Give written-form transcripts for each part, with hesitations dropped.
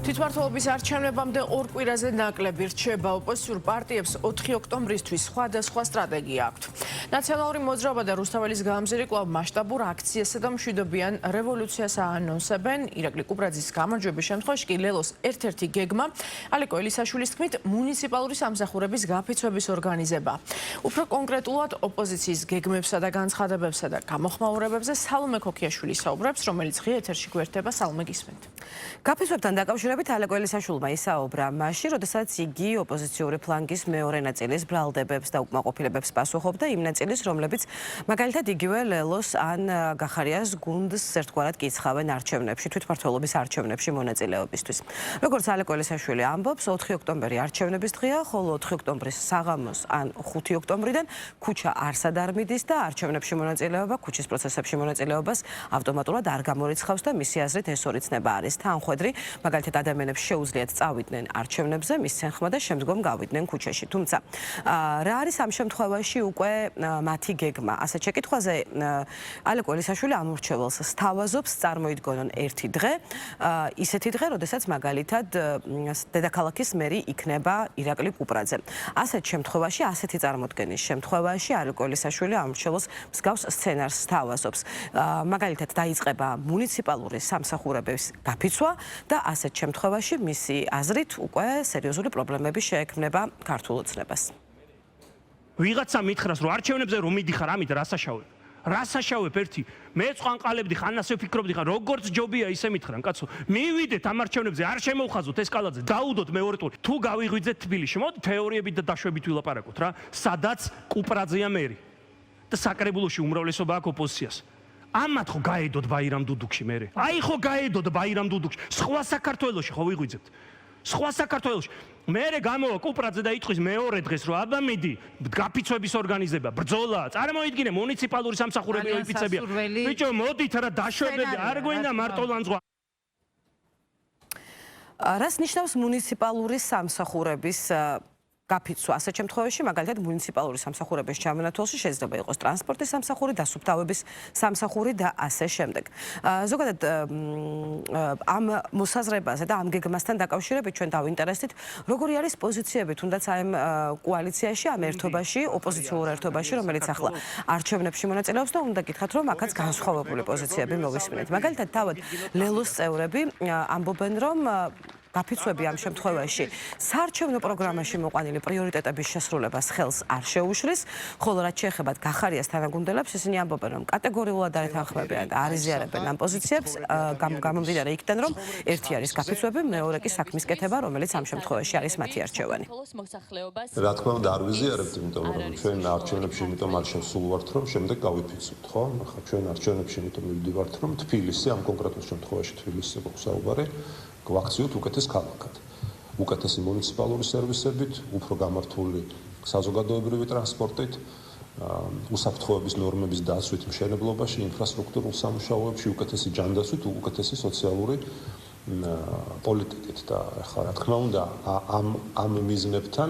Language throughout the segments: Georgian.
თვითმმართველობის არჩევნებამდე ორ კვირაზე ნაკლები რჩება ოპოზიციურ პარტიებს 4 ოქტომბრისთვის სხვადასხვა სტრატეგია აქვთ. ნაციონალური მოძრაობა და რუსთაველის გამზირი კვლავ მასშტაბურ აქციასა და მშვიდობიან რევოლუციას აანონსებენ. ირაკლი კუპრაძის გამარჯვების შემთხვევაში კი ლელოს ერთ-ერთი გეგმა ალეკო ელისაშვილის თქმით მუნიციპალური სამსახურების გაფიცვების ორგანიზება. უფრო კონკრეტულად ოპოზიციის გეგმებსა და განცხადებებსა და გამოხმაურებებზე სალომე ქოქიაშვილი საუბრობს, რომელიც ღია ეთერში გვერდება. სალომე, გისმენთ. გაფიცვებთან დაკავშირებით ალეკო ელისაშვილმა ისაუბრა მაშინ, როდესაც იგი ოპოზიციური ფლანგის მეორე ნაწილის ბრალდებებს და უკმაყოფილებებს პასუხობდა იმ ნაწილის, რომლებიც მაგალითად იგივე ლელოს ან გახარიას გუნდს ერთგვარად კიცხავენ არჩევნებში, თვითმმართველობის არჩევნებში მონაწილეობისთვის. როგორც ალეკო ელისაშვილი ამბობს, 4 ოქტომბერი არჩევნების დღეა, ხოლო 4 ოქტომბრის საღამოს ან 5 ოქტომბრიდან ქუჩა არსად არ მიდის და არჩევნებში მონაწილეობა, ქუჩის პროცესებში მონაწილეობას ავტომატურად არ გამორიცხავს და მისი აზრით ეს ორიცნება არის თანხვედრი. მაგალითად ადამიანებს შეუძლიათ წავიდნენ არჩევნებზე, მის სენხმა და შემდგომ გავიდნენ ქუჩაში. თუმცა რა არის ამ შემთხვევაში უკვე მათი გეგმა? ასეთ შეკითხვაზე ალეკო ელისაშვილი ამორჩეველს სთავაზობს წარმოიდგონონ ერთი დღე, ისეთი დღე, როდესაც მაგალითად დედაქალაქის მერი იქნება ირაკლი კუპრაძე. ასეთ შემთხვევაში, ასეთი წარმოდგენის შემთხვევაში ალეკო ელისაშვილი ამორჩეველს მსგავს სცენარს სთავაზობს. მაგალითად დაიწყება მუნიციპალური სამსახურების გაფიცვა და ასეთ შემთხვევაში მისი აზრით უკვე სერიოზული პრობლემები შეექმნება ქართულ ოცნებას. ვიღაცა მითხრას, რომ არჩევნებზე რომ მიდიხარ, ამით რასაშავებ? რასაშავებ ერთი? მე წვანყალებდი ხან, ასე ვფიქრობდი ხან, როგორც ჯობია ისე მითხრან, კაცო. მივიდეთ ამ არჩევნებზე, არ შემოვხაზოთ ესკალადზე, დაუდოთ მეორე ტური. თუ გავიღვიძეთ თბილისში, მოდი თეორიებით და დაშვებით ვილაპარაკოთ რა, სადაც კუპრაძეა მერი. და საკრებულოში უმრავლესობა აქვს ოპოზიციას. ამათ ხო გაედოთ ბაირამ დუდუქში მერე. აი ხო გაედოთ ბაირამ დუდუქში. სხვა საქართველოში ხო ვიღვიძებთ. სხვა საქართველოში. მერე გამოვა კუპრაძე და იტყვის მეორე დღეს რომ აბა მიდი გაფიცვების ორგანიზება, ბრძოლა, წარმოიდგინე მუნიციპალური სამსახურები ოიფიცებია. ბიჭო, მოდით რა დაშვებები, არ გვინდა მარტო ლანძღვა. რას ნიშნავს მუნიციპალური სამსახურების გაფიცვა? ასეთ შემთხვევაში მაგალითად მუნიციპალური სამსახურების ჩამონათვალში შეიძლება იყოს ტრანსპორტის სამსახური, დასუფთავების სამსახური და ასე შემდეგ. ზოგადად ამ მოსაზრებაზე და ამ გეგმასთან დაკავშირებით ჩვენ დავინტერესდით, როგორი არის პოზიციები თუნდაც ამ კოალიციაში, ამ ერთობაში, ოპოზიციურ ერთობაში, რომელიც ახლა არჩევნებში მონაწილეობს და უნდა გითხრათ, რომ აქაც განსხვავებული პოზიციები მოვისმინეთ. მაგალითად თავად ლელოს წევრები ამბობენ, რომ გაფიცვები ამ შემთხვევაში საარჩევნო პროგრამაში მოყვანილი პრიორიტეტების შესრულებას ხელს არ შეუშლის, ხოლო რაც შეეხება გახარიას თანაგუნდელებს, ისინი ამბობენ, რომ კატეგორიულად არ ეთანხმებიან და არ იზიარებენ ამ პოზიციებს, გამომდინარე იქიდან, რომ ერთი არის გაფიცვები, მეორე კი საქმის კეთება, რომელიც ამ შემთხვევაში არის მათი არჩევანი. რა თქმა უნდა, არ ვიზიარებთ, იმიტომ რომ ჩვენ არჩევნებში იმიტომ არ შევსულვართ, რომ შემდეგ გავიფიცოთ, ხო? ახლა ჩვენ არჩევნებში იმიტომ მივდივართ, რომ თბილისი ამ კონკრეტულ შემთხვევაში თბილისზე გვაქვს გვახციოთ უკეთეს ქალაქად. უკეთესი მუნიციპალური სერვისებით, უფრო გამართული საზოგადოებრივი ტრანსპორტით, უსაფრთხოების ნორმების დაცვით მშენებლობაში, ინფრასტრუქტურულ სამუშაოებში, უკეთესი ჯანდაცვით, უკეთესი სოციალური პოლიტიკით და ახლა რა თქმა უნდა, ამ მიზნებთან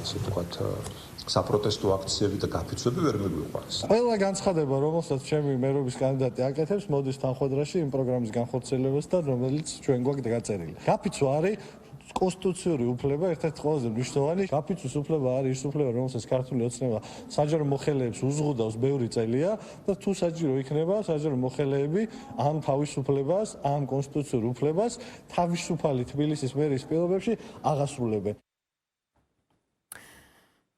ასე ვთქვათ საპროტესტო აქციები და გაფიცვები ვერ მიგვიყვანს. ყველა განცხადება, რომელსაც ჩემი მერობის კანდიდატი აკეთებს, მოდის თანხმედრაში იმ პროგრამის განხორციელებას და რომელიც ჩვენ გვაქვს გაწერილი. გაფიცვა არის კონსტიტუციური უფლება, ერთ-ერთი ყველაზე მნიშვნელოვანი. გაფიცვის უფლება არის ის უფლება, რომელსაც ქართული ოცნება საჯარო მოხელეებს უზღუდავს ბევრი წელია და თუ საჭირო იქნება, საჯარო მოხელეები ამ თავისუფლებას, ამ კონსტიტუციურ უფლებას თავისუფალი თბილისის მერის პირობებში აღასრულებენ.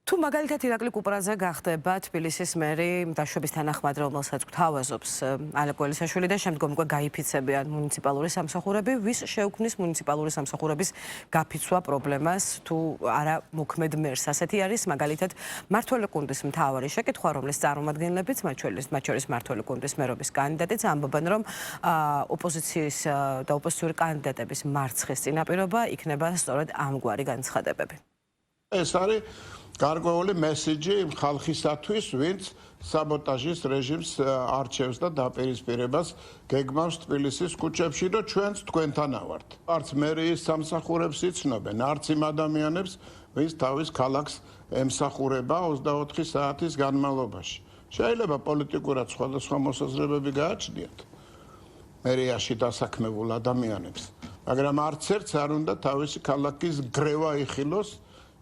თუ მაგალითად ირაკლი კუპრაძე გახდება თბილისის მერი დაშვების თანახმად, რომელსაც გვთავაზობს ალეკო ელისაშვილი და შემდგომ უკვე გაიფიცებიან მუნიციპალური სამსახურები, ვის შეუქმნის მუნიციპალური სამსახურების გაფიცვა პრობლემას თუ არა მოქმედ მერს? ასეთი არის მაგალითად მმართველი გუნდის მთავარი შეკითხვა, რომლის წარმომადგენლებიც, მათ შორის მმართველი გუნდის მერობის კანდიდატიც ამბობენ, რომ ოპოზიციის და ოპოზიციური კანდიდატების მარცხის წინაპირობა იქნება სწორედ ამგვარი განცხადებები. ეს არის გარკვეული მესიჯი იმ ხალხისათვის, ვინც საბოტაჟის რეჟიმს არჩევს და დაპირისპირებას გეგმავს თბილისის ქუჩებში და ჩვენც თქვენთანა ვართ. არც მერიის სამსახურებს იცნობენ, არც იმ ადამიანებს, ვინც თავის ქალაქს ემსახურება 24 საათის განმავლობაში. შეიძლება პოლიტიკურად სხვადასხვა მოსაზრებები გააჩნიათ მერიაში დასაქმებულ ადამიანებს, მაგრამ არც ერთს არ უნდა თავისი ქალაქის გრევა იხილოს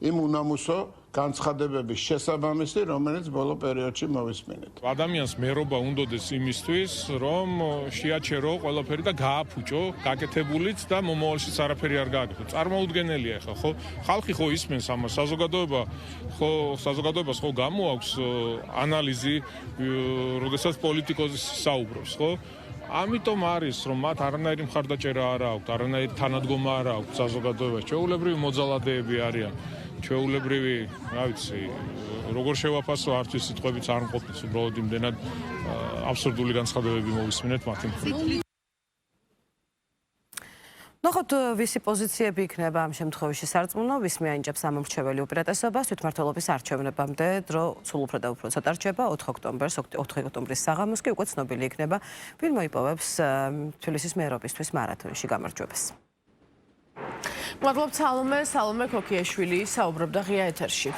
იმ უნამუსო განცხადებების შესაბამისი, რომელიც ბოლო პერიოდში მოვისმინეთ. ადამიანს მერობა უნდოდეს იმისთვის, რომ შეაჩერო ყველაფერი და გააფუჭო, გაკეთებულიც და მომავალშიც არაფერი არ გააკეთო. წარმოუდგენელია ხა, ხო? ხალხი ხო ისმენს ამას, საზოგადოებას ხო გამოაქვს ანალიზი, როდესაც პოლიტიკოსი საუბრობს, ხო? ამიტომ არის, რომ მათ არანაირი მხარდაჭერა არ აქვთ, არანაირი თანადგომა არ აქვთ საზოგადოებაში. ჩვეულებრივი მოძალადეები არიან. ჩვეულებრივი, რა ვიცი, როგორ შევაფასო არც სიტყვებიც არ მყოფს, უბრალოდ იმდენად აბსურდული განცხადებები მოვისმინეთ მათი მხრიდან. ნახოთ ვისი პოზიციები იქნება ამ შემთხვევაში სარწმუნო, ვის მიანიჭებს ამომრჩეველი უპირატესობას, თვითმმართველობის არჩევნებამდე დრო სულ უფრო და უფრო ცოტა რჩება 4 ოქტომბრის საღამოს კი უკვე ცნობილი იქნება, ვინ მოიპოვებს თბილისის მერობისთვის მარათონში გამარჯვებას. მადლობთ სალომე ქოქიაშვილი საუბრობდა ღია ეთერში.